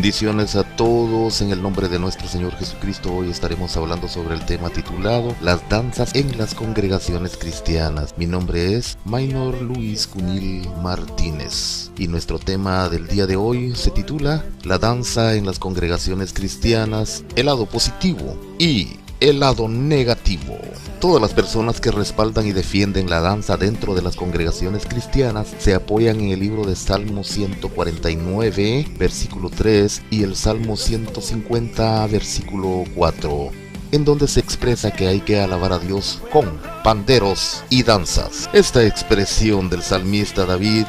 Bendiciones a todos en el nombre de nuestro Señor Jesucristo. Hoy estaremos hablando sobre el tema titulado Las danzas en las congregaciones cristianas. Mi nombre es Maynor Luis Cunil Martínez y nuestro tema del día de hoy se titula La danza en las congregaciones cristianas, el lado positivo y el lado negativo. Todas las personas que respaldan y defienden la danza dentro de las congregaciones cristianas se apoyan en el libro de Salmo 149, versículo 3 y el Salmo 150, versículo 4, en donde se expresa que hay que alabar a Dios con panderos y danzas. Esta expresión del salmista David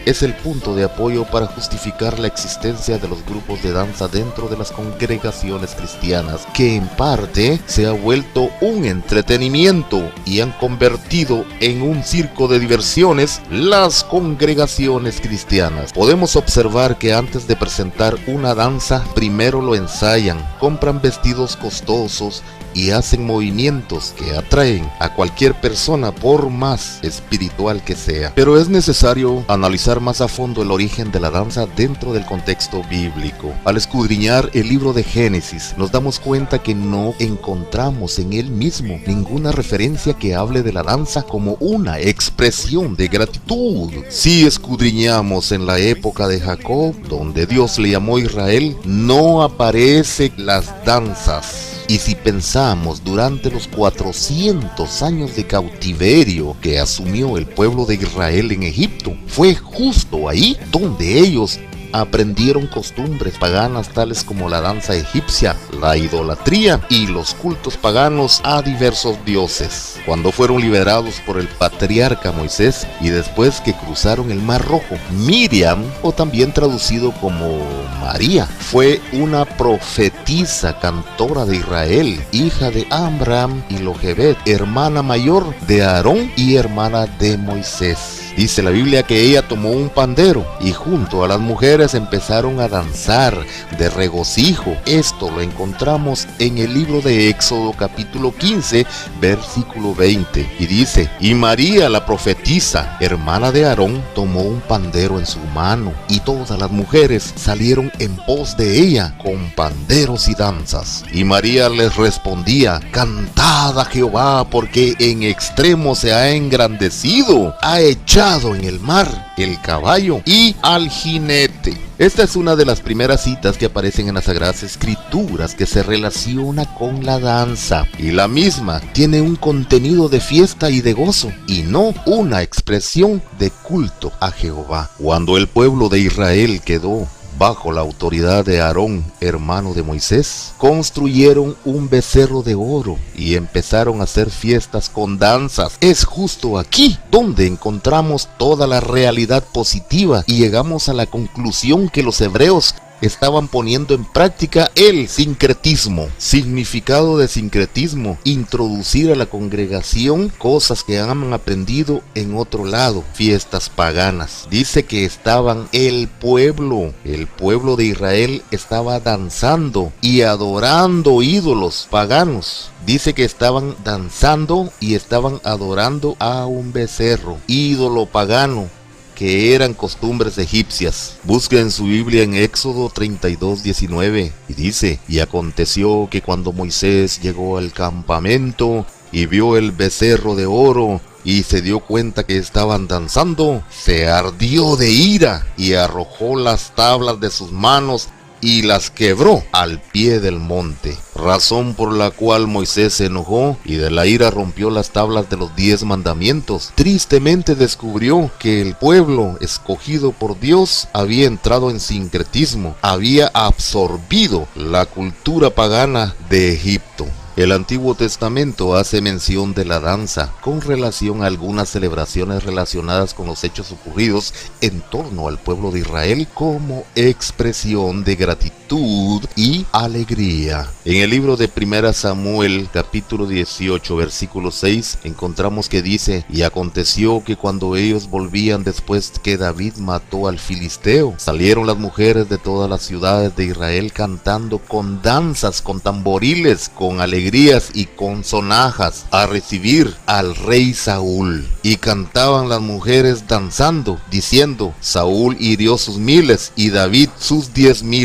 es el punto de apoyo para justificar la existencia de los grupos de danza dentro de las congregaciones cristianas, que en parte se ha vuelto un entretenimiento y han convertido en un circo de diversiones las congregaciones cristianas. Podemos observar que antes de presentar una danza, primero lo ensayan, compran vestidos costosos y hacen movimientos que atraen a cualquier persona por más espiritual que sea. Pero es necesario analizar más a fondo el origen de la danza dentro del contexto bíblico. Al escudriñar el libro de Génesis, nos damos cuenta que no encontramos en él mismo ninguna referencia que hable de la danza como una expresión de gratitud. Si escudriñamos en la época de Jacob, donde Dios le llamó Israel, no aparecen las danzas. Y si pensamos durante los 400 años de cautiverio que asumió el pueblo de Israel en Egipto, fue justo ahí donde ellos aprendieron costumbres paganas tales como la danza egipcia, la idolatría y los cultos paganos a diversos dioses. Cuando fueron liberados por el patriarca Moisés y después que cruzaron el Mar Rojo, Miriam, o también traducido como María, fue una profetisa cantora de Israel, hija de Amram y Jochebed, hermana mayor de Aarón y hermana de Moisés. Dice la Biblia que ella tomó un pandero y junto a las mujeres empezaron a danzar de regocijo. Esto lo encontramos en el libro de Éxodo capítulo 15, versículo 20. Y dice, y María la profetisa, hermana de Aarón, tomó un pandero en su mano y todas las mujeres salieron en pos de ella con panderos y danzas. Y María les respondía, cantad a Jehová porque en extremo se ha engrandecido, ha echado en el mar el caballo y al jinete. Esta es una de las primeras citas que aparecen en las Sagradas Escrituras que se relaciona con la danza, y la misma tiene un contenido de fiesta y de gozo, y no una expresión de culto a Jehová. Cuando el pueblo de Israel quedó bajo la autoridad de Aarón, hermano de Moisés, construyeron un becerro de oro y empezaron a hacer fiestas con danzas. Es justo aquí donde encontramos toda la realidad positiva y llegamos a la conclusión que los hebreos estaban poniendo en práctica el sincretismo. Significado de sincretismo: introducir a la congregación cosas que han aprendido en otro lado, fiestas paganas. Dice que estaban el pueblo de Israel estaba danzando y adorando ídolos paganos. Dice que estaban danzando y estaban adorando a un becerro, ídolo pagano, que eran costumbres egipcias. Busca en su Biblia en Éxodo 32:19 y dice, y aconteció que cuando Moisés llegó al campamento y vio el becerro de oro y se dio cuenta que estaban danzando, se ardió de ira y arrojó las tablas de sus manos y las quebró al pie del monte, razón por la cual Moisés se enojó y de la ira rompió las tablas de los 10 mandamientos. Tristemente descubrió que el pueblo escogido por Dios había entrado en sincretismo, había absorbido la cultura pagana de Egipto. El Antiguo Testamento hace mención de la danza con relación a algunas celebraciones relacionadas con los hechos ocurridos en torno al pueblo de Israel como expresión de gratitud y alegría. En el libro de 1 Samuel, capítulo 18, versículo 6, encontramos que dice, y aconteció que cuando ellos volvían después que David mató al filisteo, salieron las mujeres de todas las ciudades de Israel cantando con danzas, con tamboriles, con alegría alegrías y con sonajas a recibir al rey Saúl. Y cantaban las mujeres danzando, diciendo: Saúl hirió sus miles y David sus 10,000.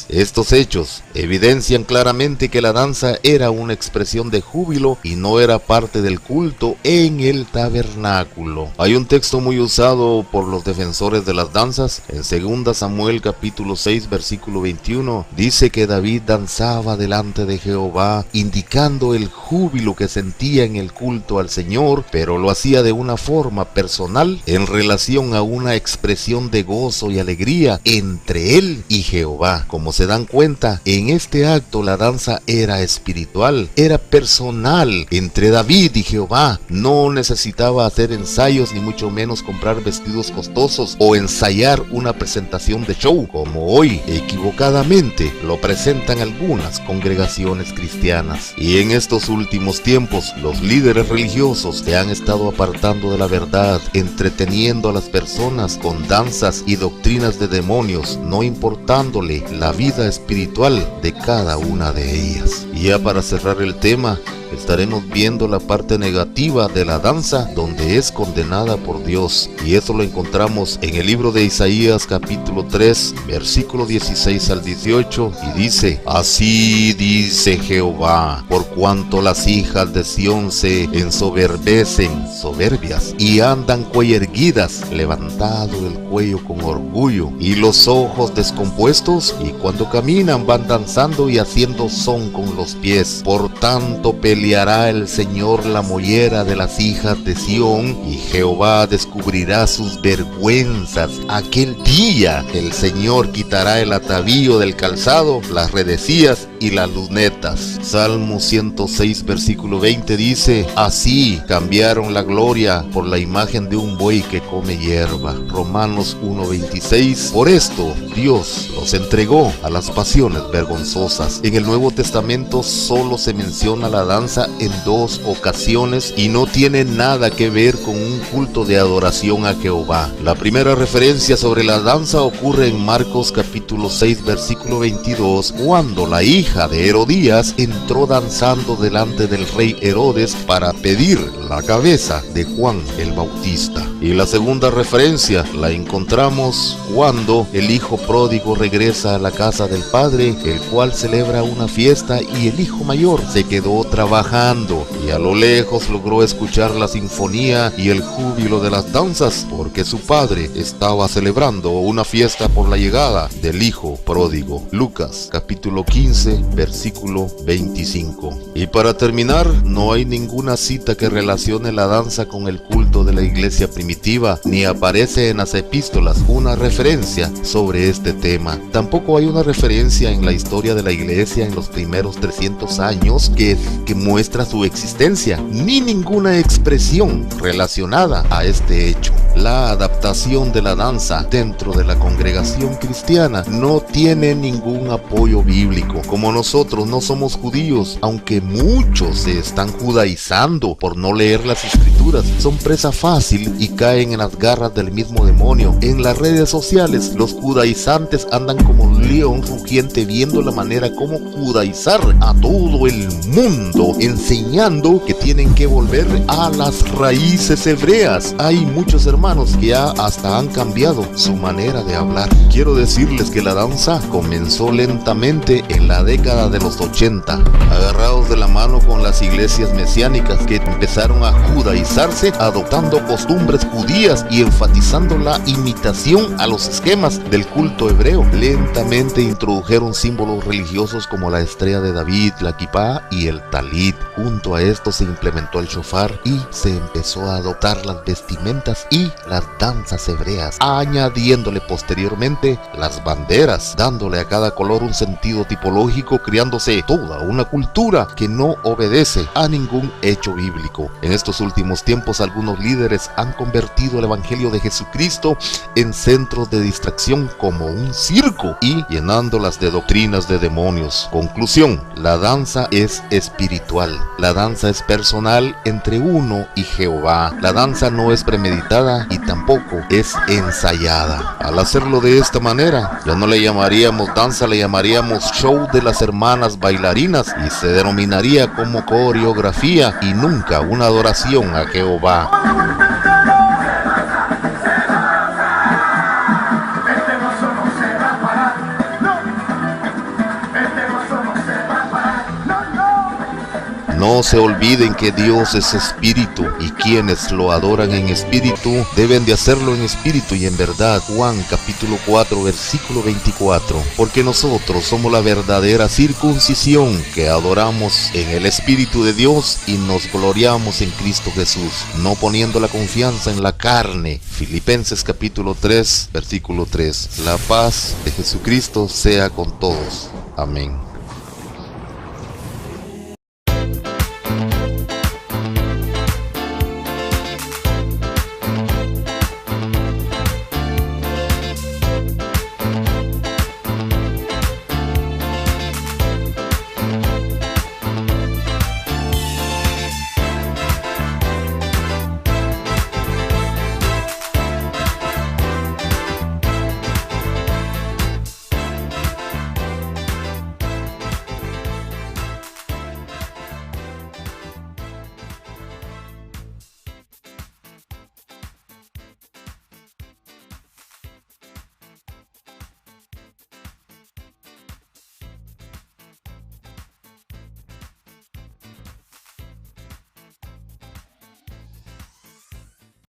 Estos hechos evidencian claramente que la danza era una expresión de júbilo y no era parte del culto en el tabernáculo. Hay un texto muy usado por los defensores de las danzas. En 2 Samuel capítulo 6 versículo 21 dice que David danzaba delante de Jehová, indicando el júbilo que sentía en el culto al Señor, pero lo hacía de una forma personal en relación a una expresión de gozo y alegría entre él y Jehová. Como se dan cuenta, en este acto la danza era espiritual, era personal entre David y Jehová. No necesitaba hacer ensayos ni mucho menos comprar vestidos costosos o ensayar una presentación de show, como hoy equivocadamente lo presentan algunas congregaciones cristianas. Y en estos últimos tiempos, los líderes religiosos se han estado apartando de la verdad, entreteniendo a las personas con danzas y doctrinas de demonios, no importándole la vida espiritual de cada una de ellas. Y ya para cerrar el tema, estaremos viendo la parte negativa de la danza, donde es condenada por Dios, y eso lo encontramos en el libro de Isaías capítulo 3 versículo 16 al 18, y dice: Así dice Jehová, por cuanto las hijas de Sión se ensoberbecen, soberbias, y andan cuello erguidas, levantado el cuello con orgullo, y los ojos descompuestos, y cuando caminan van danzando y haciendo son con los pies. Por tanto peleará el Señor la mollera de las hijas de Sión, y Jehová descubrirá sus vergüenzas. Aquel día el Señor quitará el atavío del calzado, las redecillas y las lunetas. Salmo 106 versículo 20 dice: Así cambiaron la gloria por la imagen de un buey que come hierba. Romanos 1:26. Por esto Dios los entregó a las pasiones vergonzosas. En el Nuevo Testamento solo se menciona la danza en 2 ocasiones y no tiene nada que ver con un culto de adoración a Jehová. La primera referencia sobre la danza ocurre en Marcos capítulo 6 versículo 22, cuando la hija de Herodías entró danzando delante del rey Herodes para pedir la cabeza de Juan el Bautista. Y la segunda referencia la encontramos cuando el hijo pródigo regresa a la casa del padre, el cual celebra una fiesta, y el hijo mayor se quedó trabajando, y a lo lejos logró escuchar la sinfonía y el júbilo de las danzas, porque su padre estaba celebrando una fiesta por la llegada del hijo pródigo. Lucas capítulo 15 versículo 25. Y para terminar, no hay ninguna cita que relacione la danza con el culto de la iglesia primitiva, ni aparece en las epístolas una referencia sobre este tema. Tampoco hay una referencia en la historia de la iglesia en los primeros 300 años que muestra su existencia, ni ninguna expresión relacionada a este hecho. La adaptación de la danza dentro de la congregación cristiana no tiene ningún apoyo bíblico. Como nosotros no somos judíos, aunque muchos se están judaizando por no leer las escrituras, son presa fácil y caen en las garras del mismo demonio. En las redes sociales, los judaizantes andan como un león rugiente viendo la manera como judaizar a todo el mundo, enseñando que tienen que volver a las raíces hebreas. Hay muchos hermanos que ya hasta han cambiado su manera de hablar. Quiero decirles que la danza comenzó lentamente en la década de los 80, agarrados de la mano con las iglesias mesiánicas que empezaron a judaizarse, adoptando costumbres judías y enfatizando la imitación a los esquemas del culto hebreo. Lentamente introdujeron símbolos religiosos como la estrella de David, la kipá y el talit. Junto a esto se implementó el shofar y se empezó a adoptar las vestimentas y las danzas hebreas, añadiéndole posteriormente las banderas, dándole a cada color un sentido tipológico, creándose toda una cultura que no obedece a ningún hecho bíblico. En estos últimos tiempos, algunos líderes han convertido convertido el Evangelio de Jesucristo en centros de distracción como un circo y llenándolas de doctrinas de demonios. Conclusión: la danza es espiritual, la danza es personal entre uno y Jehová. La danza no es premeditada y tampoco es ensayada. Al hacerlo de esta manera, ya no le llamaríamos danza, le llamaríamos show de las hermanas bailarinas y se denominaría como coreografía y nunca una adoración a Jehová. No se olviden que Dios es espíritu y quienes lo adoran en espíritu deben de hacerlo en espíritu y en verdad. Juan capítulo 4 versículo 24. Porque nosotros somos la verdadera circuncisión que adoramos en el espíritu de Dios y nos gloriamos en Cristo Jesús, no poniendo la confianza en la carne. Filipenses capítulo 3 versículo 3. La paz de Jesucristo sea con todos. Amén.